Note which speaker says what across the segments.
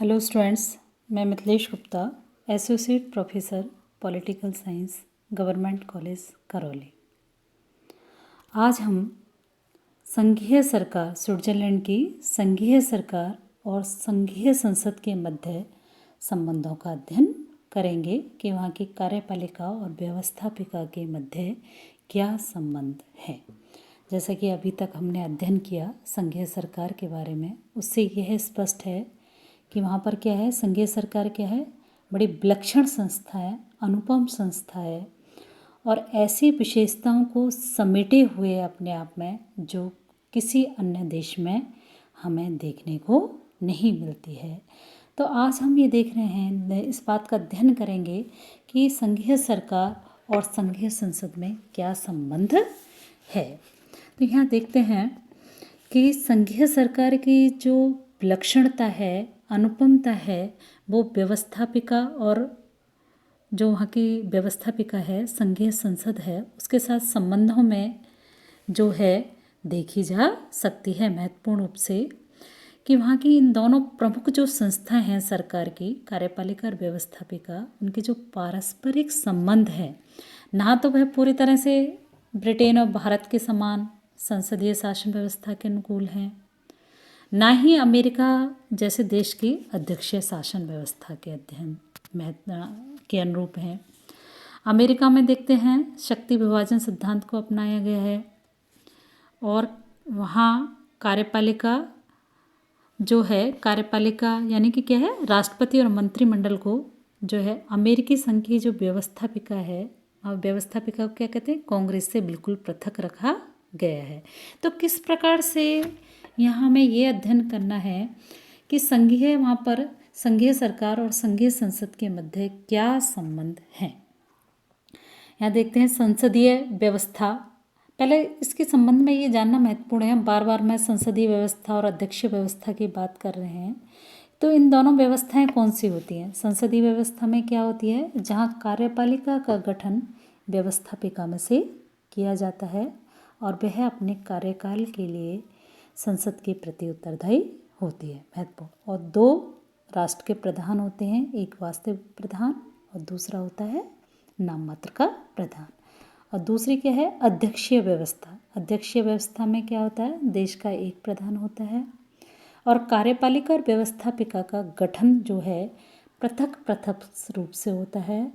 Speaker 1: Hello students, मैं Mithilesh Gupta, associate professor political science, government college Karauli. आज हम संघीय सरकार, स्विट्जरलैंड की संघीय सरकार और संघीय संसद के मध्य संबंधों का अध्ययन करेंगे कि वहाँ की कार्यपालिका और व्यवस्थापिका के मध्य क्या संबंध है। जैसा कि अभी तक हमने अध्ययन किया संघीय सरकार के बारे में, उससे यह स्पष्ट है कि वहाँ पर क्या है, संघीय सरकार क्या है, बड़ी विलक्षण संस्था है, अनुपम संस्था है और ऐसी विशेषताओं को समेटे हुए अपने आप में जो किसी अन्य देश में हमें देखने को नहीं मिलती है। तो आज हम ये देख रहे हैं, इस बात का अध्ययन करेंगे कि संघीय सरकार और संघीय संसद में क्या संबंध है। तो यहाँ देखते हैं कि संघीय सरकार की जो विलक्षणता है, अनुपमता है, वो व्यवस्थापिका और जो वहाँ की व्यवस्थापिका है, संघीय संसद है, उसके साथ संबंधों में जो है देखी जा सकती है महत्वपूर्ण रूप से कि वहाँ की इन दोनों प्रमुख जो संस्थाएं हैं सरकार की, कार्यपालिका और व्यवस्थापिका, उनके जो पारस्परिक संबंध है, ना तो वह पूरी तरह से ब्रिटेन और भारत के समान संसदीय शासन व्यवस्था के अनुकूल हैं, ना ही अमेरिका जैसे देश की अध्यक्षीय शासन व्यवस्था के अध्ययन महत्व के अनुरूप हैं। अमेरिका में देखते हैं शक्ति विभाजन सिद्धांत को अपनाया गया है और वहाँ कार्यपालिका जो है, कार्यपालिका यानी कि क्या है, राष्ट्रपति और मंत्रिमंडल को जो है अमेरिकी संघ की जो व्यवस्थापिका है, और व्यवस्थापिका को क्या कहते हैं, कांग्रेस से बिल्कुल पृथक रखा गया है। तो किस प्रकार से यहाँ हमें ये अध्ययन करना है कि संघीय, वहाँ पर संघीय सरकार और संघीय संसद के मध्य क्या संबंध हैं। यहाँ देखते हैं संसदीय व्यवस्था। पहले इसके संबंध में ये जानना महत्वपूर्ण है, बार बार मैं संसदीय व्यवस्था और अध्यक्षीय व्यवस्था की बात कर रहे हैं, तो इन दोनों व्यवस्थाएं कौन सी होती हैं। संसदीय व्यवस्था में क्या होती है, जहाँ कार्यपालिका का गठन व्यवस्थापिका में से किया जाता है और वह अपने कार्यकाल के लिए संसद के प्रति उत्तरदायी होती है, महत्वपूर्ण। और दो राष्ट्र के प्रधान होते हैं, एक वास्तविक प्रधान और दूसरा होता है नाम मात्र का प्रधान। और दूसरी क्या है, अध्यक्षीय व्यवस्था। अध्यक्षीय व्यवस्था में क्या होता है, देश का एक प्रधान होता है और कार्यपालिका और व्यवस्थापिका का गठन जो है पृथक पृथक रूप से होता है।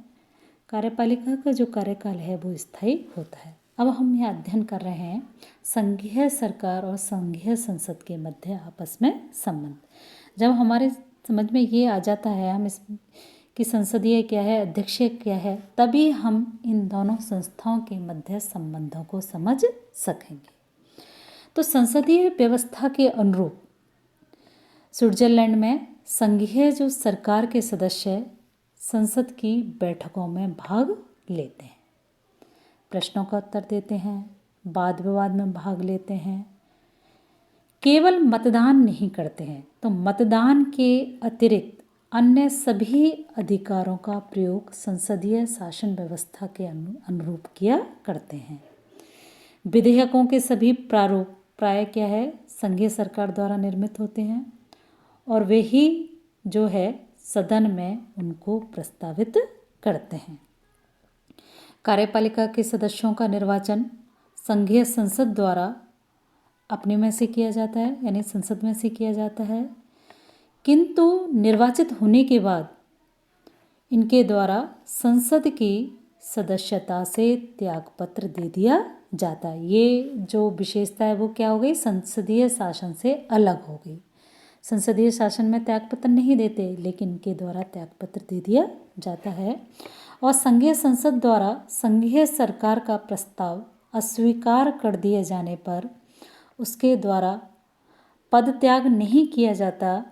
Speaker 1: कार्यपालिका का जो कार्यकाल है वो स्थायी होता है। अब हम यह अध्ययन कर रहे हैं संघीय सरकार और संघीय संसद के मध्य आपस में संबंध। जब हमारे समझ में ये आ जाता है हम इस कि संसदीय क्या है, अध्यक्षीय क्या है, तभी हम इन दोनों संस्थाओं के मध्य संबंधों को समझ सकेंगे। तो संसदीय व्यवस्था के अनुरूप स्विट्जरलैंड में संघीय जो सरकार के सदस्य संसद की बैठकों में भाग लेते हैं, प्रश्नों का उत्तर देते हैं, वाद विवाद में भाग लेते हैं, केवल मतदान नहीं करते हैं। तो मतदान के अतिरिक्त अन्य सभी अधिकारों का प्रयोग संसदीय शासन व्यवस्था के अनुरूप किया करते हैं। विधेयकों के सभी प्रारूप प्राय क्या है, संघीय सरकार द्वारा निर्मित होते हैं और वे ही जो है सदन में उनको प्रस्तावित करते हैं। कार्यपालिका के सदस्यों का निर्वाचन संघीय संसद द्वारा अपने में से किया जाता है, यानी संसद में से किया जाता है, किंतु निर्वाचित होने के बाद इनके द्वारा संसद की सदस्यता से त्यागपत्र दे दिया जाता है। ये जो विशेषता है वो क्या हो गई, संसदीय शासन से अलग हो गई। संसदीय शासन में त्यागपत्र नहीं देते, लेकिन इनके द्वारा त्यागपत्र दे दिया जाता है। और संघीय संसद द्वारा संघीय सरकार का प्रस्ताव अस्वीकार कर दिए जाने पर उसके द्वारा पद त्याग नहीं किया जाता,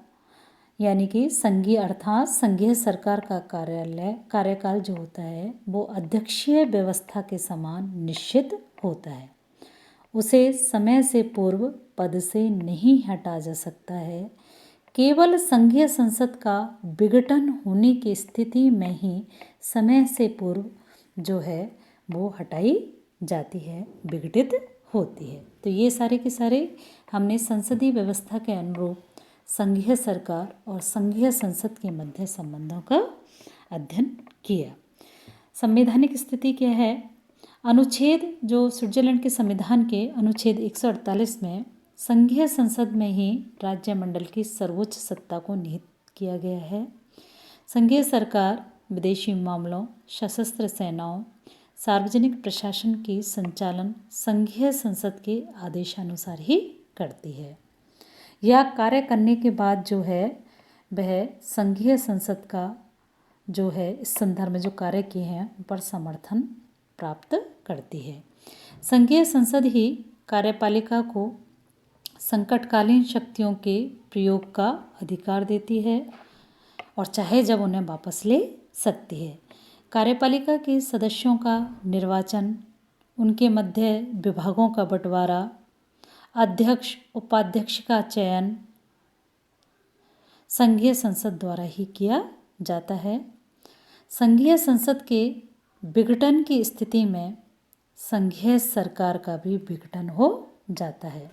Speaker 1: यानी कि संघीय अर्थात संघीय सरकार का कार्यकाल जो होता है वो अध्यक्षीय व्यवस्था के समान निश्चित होता है। उसे समय से पूर्व पद से नहीं हटा जा सकता है। केवल संघीय संसद का विघटन होने की स्थिति में ही समय से पूर्व जो है वो हटाई जाती है, विघटित होती है। तो ये सारे के सारे हमने संसदीय व्यवस्था के अनुरूप संघीय सरकार और संघीय संसद के मध्य संबंधों का अध्ययन किया। संवैधानिक स्थिति क्या है? अनुच्छेद जो स्विट्जरलैंड के संविधान के अनुच्छेद 148 में संघीय संसद में ही राज्यमंडल की सर्वोच्च सत्ता को निहित किया गया है। संघीय सरकार विदेशी मामलों, सशस्त्र सेनाओं, सार्वजनिक प्रशासन की संचालन संघीय संसद के आदेशानुसार ही करती है। यह कार्य करने के बाद जो है वह संघीय संसद का जो है इस संदर्भ में जो कार्य किए हैं उन पर समर्थन प्राप्त करती है। संघीय संसद ही कार्यपालिका को संकटकालीन शक्तियों के प्रयोग का अधिकार देती है और चाहे जब उन्हें वापस ले सकती है। कार्यपालिका के सदस्यों का निर्वाचन, उनके मध्य विभागों का बंटवारा, अध्यक्ष उपाध्यक्ष का चयन संघीय संसद द्वारा ही किया जाता है। संघीय संसद के विघटन की स्थिति में संघीय सरकार का भी विघटन हो जाता है।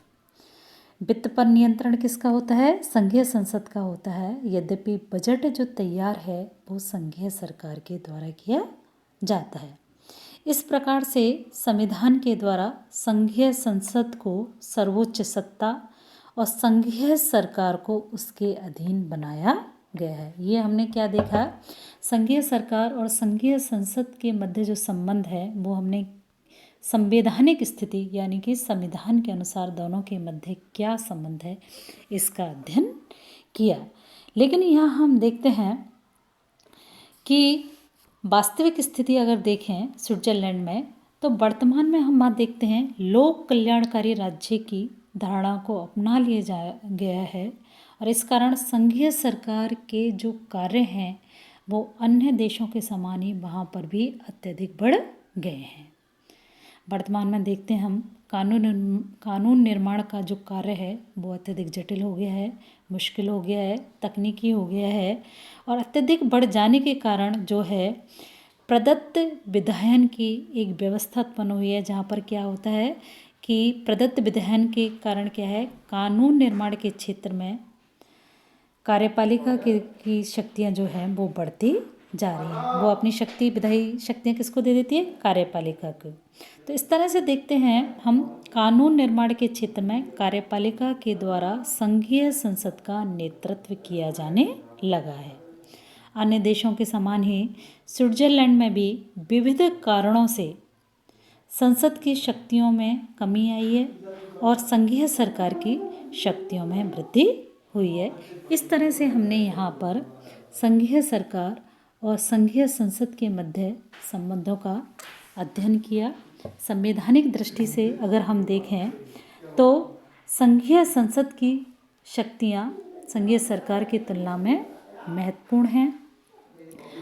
Speaker 1: वित्त पर नियंत्रण किसका होता है? संघीय संसद का होता है। यद्यपि बजट जो तैयार है वो संघीय सरकार के द्वारा किया जाता है। इस प्रकार से संविधान के द्वारा संघीय संसद को सर्वोच्च सत्ता और संघीय सरकार को उसके अधीन बनाया गया है। ये हमने क्या देखा? संघीय सरकार और संघीय संसद के मध्य जो संबंध है वो हमने संवैधानिक स्थिति यानी कि संविधान के अनुसार दोनों के मध्य क्या संबंध है इसका अध्ययन किया। लेकिन यहाँ हम देखते हैं कि वास्तविक स्थिति अगर देखें स्विट्जरलैंड में तो वर्तमान में हम बात देखते हैं लोक कल्याणकारी राज्य की धारणा को अपना लिया गया है और इस कारण संघीय सरकार के जो कार्य हैं वो अन्य देशों के समान ही वहाँ पर भी अत्यधिक बढ़ गए हैं। वर्तमान में देखते हैं हम कानून निर्माण का जो कार्य है वो अत्यधिक जटिल हो गया है, मुश्किल हो गया है, तकनीकी हो गया है और अत्यधिक बढ़ जाने के कारण जो है प्रदत्त विधायन की एक व्यवस्था उत्पन्न हुई है, जहाँ पर क्या होता है कि प्रदत्त विधायन के कारण क्या है, कानून निर्माण के क्षेत्र में कार्यपालिका की शक्तियाँ जो हैं वो बढ़ती जा रही हैं। वो अपनी विधायी शक्तियाँ किसको दे देती है? कार्यपालिका को। तो इस तरह से देखते हैं हम कानून निर्माण के क्षेत्र में कार्यपालिका के द्वारा संघीय संसद का नेतृत्व किया जाने लगा है। अन्य देशों के समान ही स्विट्जरलैंड में भी विविध कारणों से संसद की शक्तियों में कमी आई है और संघीय सरकार की शक्तियों में वृद्धि हुई है। इस तरह से हमने यहाँ पर संघीय सरकार और संघीय संसद के मध्य संबंधों का अध्ययन किया। संवैधानिक दृष्टि से अगर हम देखें तो संघीय संसद की शक्तियाँ संघीय सरकार की तुलना में महत्वपूर्ण हैं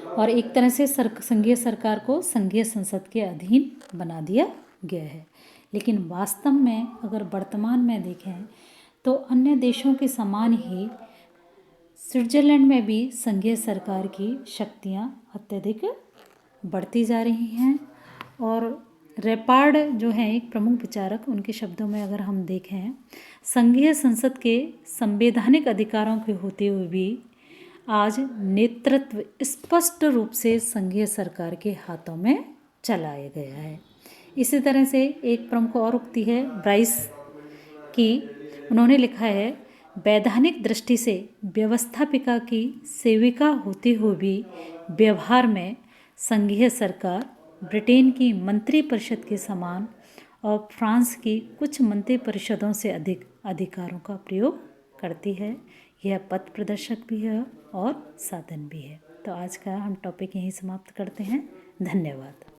Speaker 1: और एक तरह से संघीय सरकार को संघीय संसद के अधीन बना दिया गया है। लेकिन वास्तव में अगर वर्तमान में देखें तो अन्य देशों के समान ही स्विट्जरलैंड में भी संघीय सरकार की शक्तियाँ अत्यधिक बढ़ती जा रही हैं और रेपार्ड जो हैं एक प्रमुख विचारक, उनके शब्दों में अगर हम देखें संघीय संसद के संवैधानिक अधिकारों के होते हुए भी आज नेतृत्व स्पष्ट रूप से संघीय सरकार के हाथों में चलाया गया है। इसी तरह से एक प्रमुख और उक्ति है ब्राइस की, उन्होंने लिखा है वैधानिक दृष्टि से व्यवस्थापिका की सेविका होते हुए भी व्यवहार में संघीय सरकार ब्रिटेन की मंत्रिपरिषद के समान और फ्रांस की कुछ मंत्रिपरिषदों से अधिक अधिकारों का प्रयोग करती है। यह पथ प्रदर्शक भी है और साधन भी है। तो आज का हम टॉपिक यहीं समाप्त करते हैं। धन्यवाद।